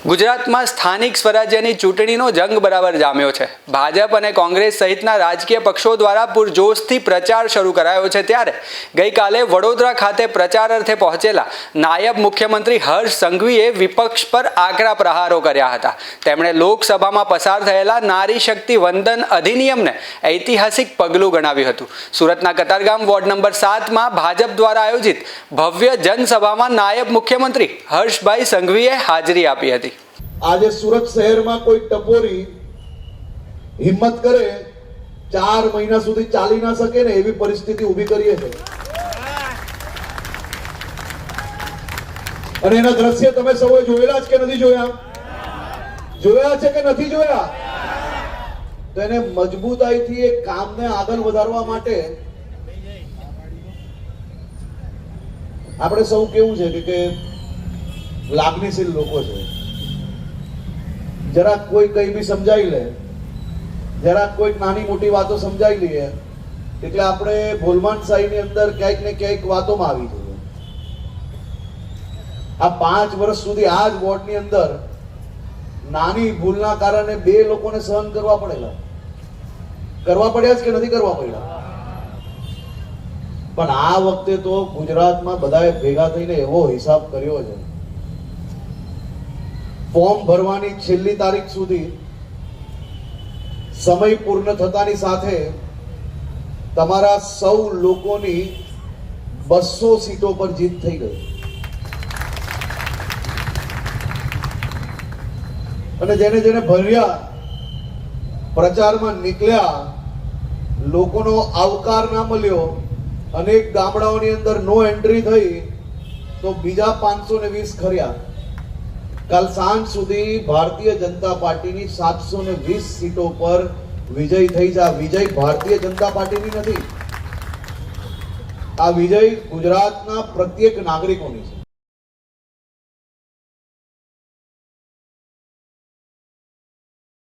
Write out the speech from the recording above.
ગુજરાતમાં સ્થાનિક સ્વરાજ્યની ચૂંટણીનો જંગ બરાબર જામ્યો છે। ભાજપ અને કોંગ્રેસ સહિતના રાજકીય પક્ષો દ્વારા પૂરજોશથી પ્રચાર શરૂ કરાયો છે। ત્યારે ગઈકાલે વડોદરા ખાતે પ્રચાર અર્થે પહોંચેલા નાયબ મુખ્યમંત્રી હર્ષ સંઘવીએ વિપક્ષ પર આકરા પ્રહારો કર્યા હતા। તેમણે લોકસભામાં પસાર થયેલા નારી શક્તિ વંદન અધિનિયમને ઐતિહાસિક પગલું ગણાવ્યું હતું। સુરતના કતારગામ વોર્ડ નંબર 7માં ભાજપ દ્વારા આયોજિત ભવ્ય જનસભામાં નાયબ મુખ્યમંત્રી હર્ષભાઈ સંઘવીએ હાજરી આપી હતી। आज सूरत शहर में कोई टपोरी हिम्मत करे 4 महीना सुधी चाली ना सके ने एवी परिस्थिति उभी करीए छे। अने एना दृश्य तमे सौए जोयेला ज के नथी जोया? जोया छे के नथी जोया? तो एने मजबूताईथी एक कामने आगळ वधारवा माटे आपणे सौ केवुं छे के लागणीशील लोको छे। जरा कोई कई भी समझाई ले, जरा कोई नानी मोटी बातों समझाई लीए એટલે આપણે ભોલમાનશાહીની અંદર ક્યાંક ને ક્યાંક વાતોમાં આવી જઈએ। આ 5 વર્ષ સુધી આ જ વોર્ડની અંદર નાની ભૂલના કારણે 2 લોકોને સહન કરવા પડેલા। કરવા પડ્યા જ કે નથી કરવા પડ્યા? પણ આ વખતે તો ગુજરાતમાં બધાએ ભેગા થઈને એવો હિસાબ કર્યો છે। फॉर्म भरवानी छेल्ली तारीख सुधी समय पूर्ण थतानी साथे तमारा सौ लोकोनी 200 सीटों पर जीत थई गई। अने जेने जेने भर्या प्रचार में निकल्या लोकोनो आवकार ना मळ्यो। अनेक गामडाओनी अंदर नो एंट्री थई तो बीजा 520 खर्या। कल सांज सुधी भारतीय जनता पार्टी की 720 सीटों पर विजय थई जा। विजय भारतीय जनता पार्टी की नहीं, आ विजय गुजरातना प्रत्येक नागरिकोनी छे।